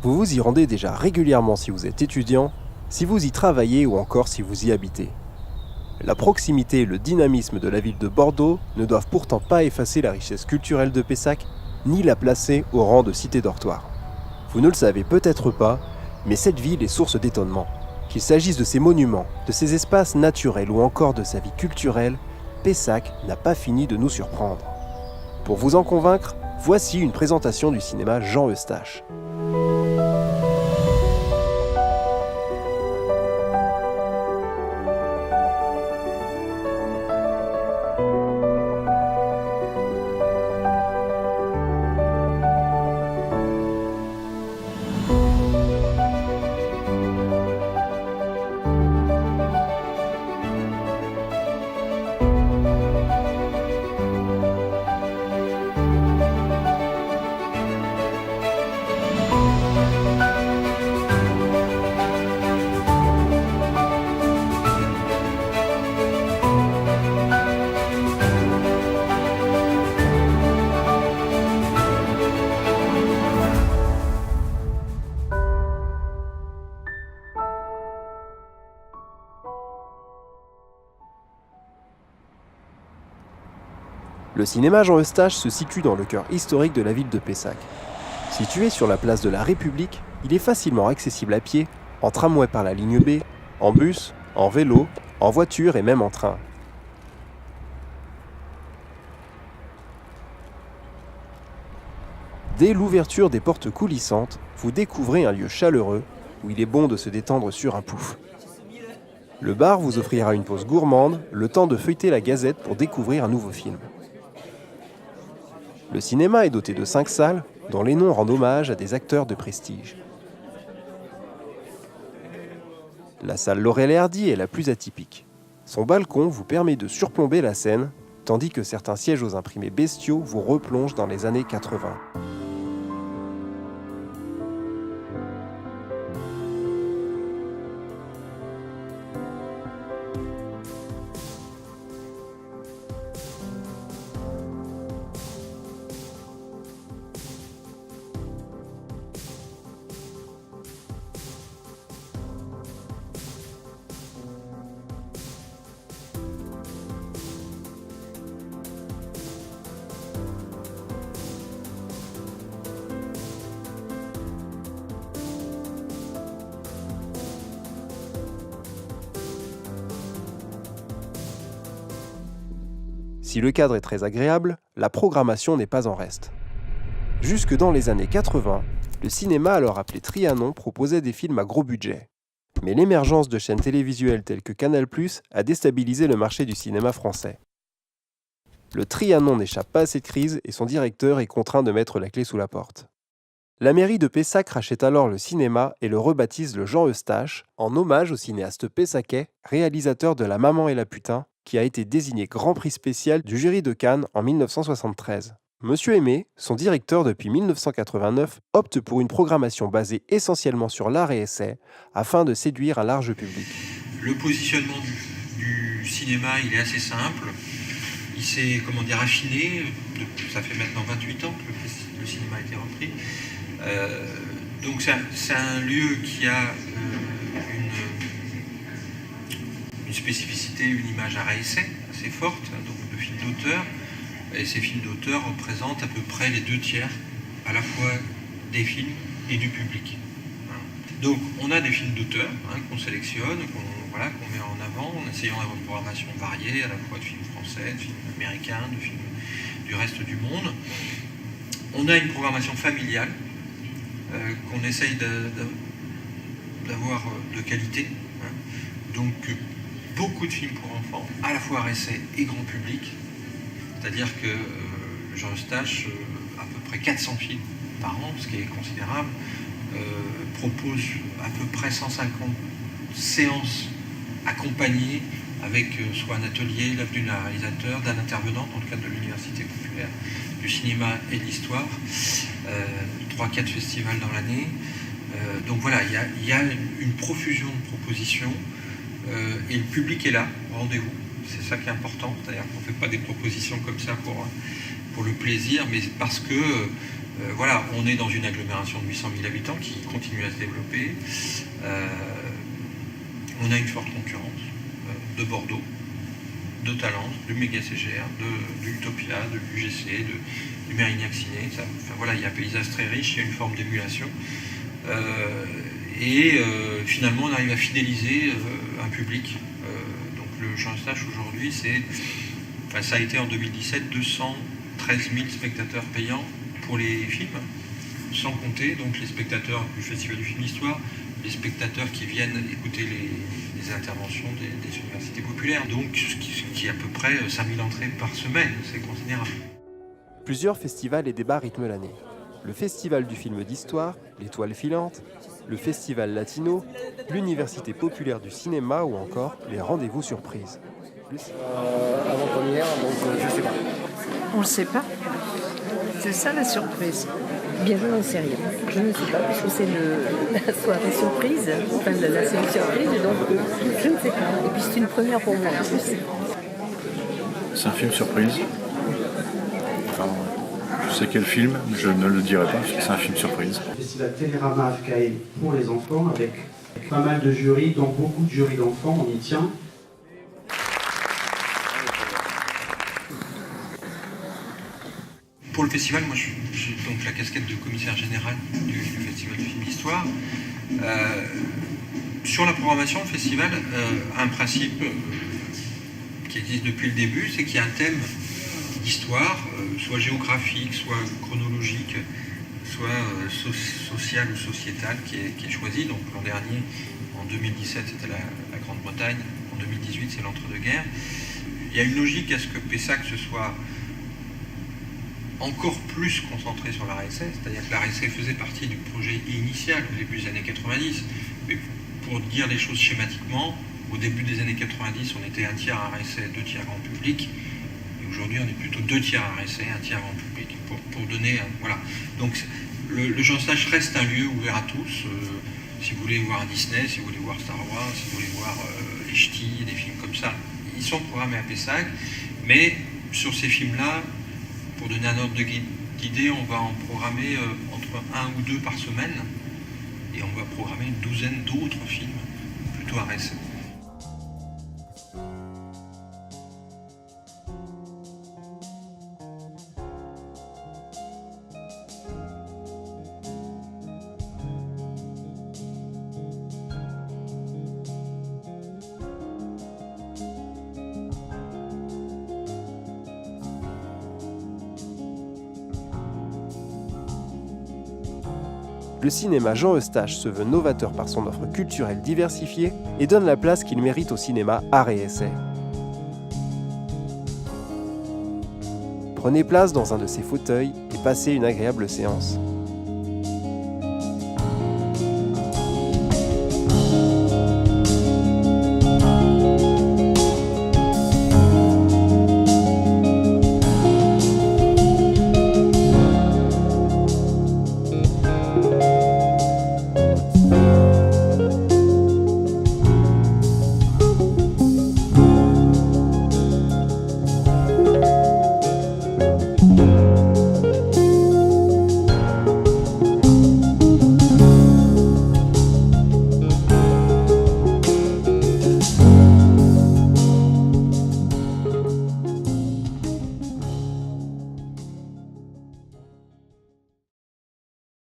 Vous vous y rendez déjà régulièrement si vous êtes étudiant, si vous y travaillez ou encore si vous y habitez. La proximité et le dynamisme de la ville de Bordeaux ne doivent pourtant pas effacer la richesse culturelle de Pessac, ni la placer au rang de cité-dortoir. Vous ne le savez peut-être pas, mais cette ville est source d'étonnement. Qu'il s'agisse de ses monuments, de ses espaces naturels ou encore de sa vie culturelle, Pessac n'a pas fini de nous surprendre. Pour vous en convaincre, voici une présentation du cinéma Jean Eustache. Le cinéma Jean Eustache se situe dans le cœur historique de la ville de Pessac. Situé sur la place de la République, il est facilement accessible à pied, en tramway par la ligne B, en bus, en vélo, en voiture et même en train. Dès l'ouverture des portes coulissantes, vous découvrez un lieu chaleureux où il est bon de se détendre sur un pouf. Le bar vous offrira une pause gourmande, le temps de feuilleter la gazette pour découvrir un nouveau film. Le cinéma est doté de 5 salles, dont les noms rendent hommage à des acteurs de prestige. La salle Laurel et Hardy est la plus atypique. Son balcon vous permet de surplomber la scène, tandis que certains sièges aux imprimés bestiaux vous replongent dans les années 80. Si le cadre est très agréable, la programmation n'est pas en reste. Jusque dans les années 80, le cinéma alors appelé Trianon proposait des films à gros budget. Mais l'émergence de chaînes télévisuelles telles que Canal+ a déstabilisé le marché du cinéma français. Le Trianon n'échappe pas à cette crise et son directeur est contraint de mettre la clé sous la porte. La mairie de Pessac rachète alors le cinéma et le rebaptise le Jean Eustache, en hommage au cinéaste pessacais, réalisateur de La Maman et la Putain, qui a été désigné Grand Prix spécial du jury de Cannes en 1973. Monsieur Aimé, son directeur depuis 1989, opte pour une programmation basée essentiellement sur l'art et essai, afin de séduire un large public. Le positionnement du cinéma, il est assez simple. Il s'est, affiné. Ça fait maintenant 28 ans que le cinéma a été repris. Donc c'est un lieu qui a une spécificité, une image à essai assez forte, donc de films d'auteur. Et ces films d'auteur représentent à peu près les 2/3 à la fois des films et du public. Donc on a des films d'auteur qu'on sélectionne, qu'on met en avant, en essayant d'avoir une programmation variée, à la fois de films français, de films américains, de films du reste du monde. On a une programmation familiale qu'on essaye d'avoir de qualité. Donc beaucoup de films pour enfants, à la fois essai et grand public. C'est-à-dire que Jean Eustache, à peu près 400 films par an, ce qui est considérable, propose à peu près 150 séances accompagnées avec soit un atelier, l'œuvre d'un réalisateur, d'un intervenant dans le cadre de l'Université populaire du cinéma et de l'histoire, 3-4 festivals dans l'année. Donc voilà, il y a une profusion de propositions et le public est là, au rendez-vous. C'est ça qui est important, c'est-à-dire qu'on ne fait pas des propositions comme ça pour le plaisir, mais parce que Voilà, on est dans une agglomération de 800 000 habitants qui continue à se développer. On a une forte concurrence de Bordeaux, de Talence, du Méga CGR, de Utopia, de l'UGC, du Mérignac Ciné. Voilà, il y a un paysage très riche, il y a une forme d'émulation. Finalement, on arrive à fidéliser un public. Donc le Jean Eustache aujourd'hui, ça a été en 2017 213 000 spectateurs payants pour les films, sans compter donc les spectateurs du Festival du film Histoire, les spectateurs qui viennent écouter les interventions des universités populaires, donc ce qui est à peu près 5000 entrées par semaine, c'est considérable. Plusieurs festivals et débats rythment l'année. Le Festival du film d'histoire, l'Étoile filante, le Festival latino, l'Université populaire du cinéma ou encore les rendez-vous surprises. Avant-première, donc je sais pas. On le sait pas. C'est ça la surprise. Bien, je n'en sais rien. Je ne sais pas, puisque c'est la soirée surprise, enfin la série surprise, donc je ne sais pas. Et puis c'est une première pour moi en plus. C'est un film surprise. Enfin, je sais quel film, je ne le dirai pas, parce que c'est un film surprise. Le festival Télérama FKM pour les enfants, avec pas mal de jurys, dont beaucoup de jurys d'enfants, on y tient. Pour le festival, moi j'ai donc la casquette de commissaire général du Festival du film d'histoire. Sur la programmation, le festival a un principe qui existe depuis le début, c'est qu'il y a un thème d'histoire, soit géographique, soit chronologique, soit social ou sociétal qui est choisi. Donc l'an dernier, en 2017, c'était la Grande-Bretagne, en 2018, c'est l'entre-deux-guerres. Il y a une logique à ce que Pessac se soit encore plus concentré sur la RSA, c'est-à-dire que la RSA faisait partie du projet initial au début des années 90. Mais pour dire les choses schématiquement, au début des années 90, on était un tiers RSA, 2 tiers grand public. Et aujourd'hui, on est plutôt 2 tiers RSA, 1 tiers grand public. Pour donner, voilà. Donc le Jean Eustache reste un lieu ouvert à tous. Si vous voulez voir un Disney, si vous voulez voir Star Wars, si vous voulez voir les Ch'tis, des films comme ça, ils sont programmés à Pessac. Mais sur ces films-là, pour donner un ordre d'idée, on va en programmer entre 1 ou 2 par semaine, et on va programmer une douzaine d'autres films, plutôt RSA. Le cinéma Jean Eustache se veut novateur par son offre culturelle diversifiée et donne la place qu'il mérite au cinéma art et essai. Prenez place dans un de ces fauteuils et passez une agréable séance.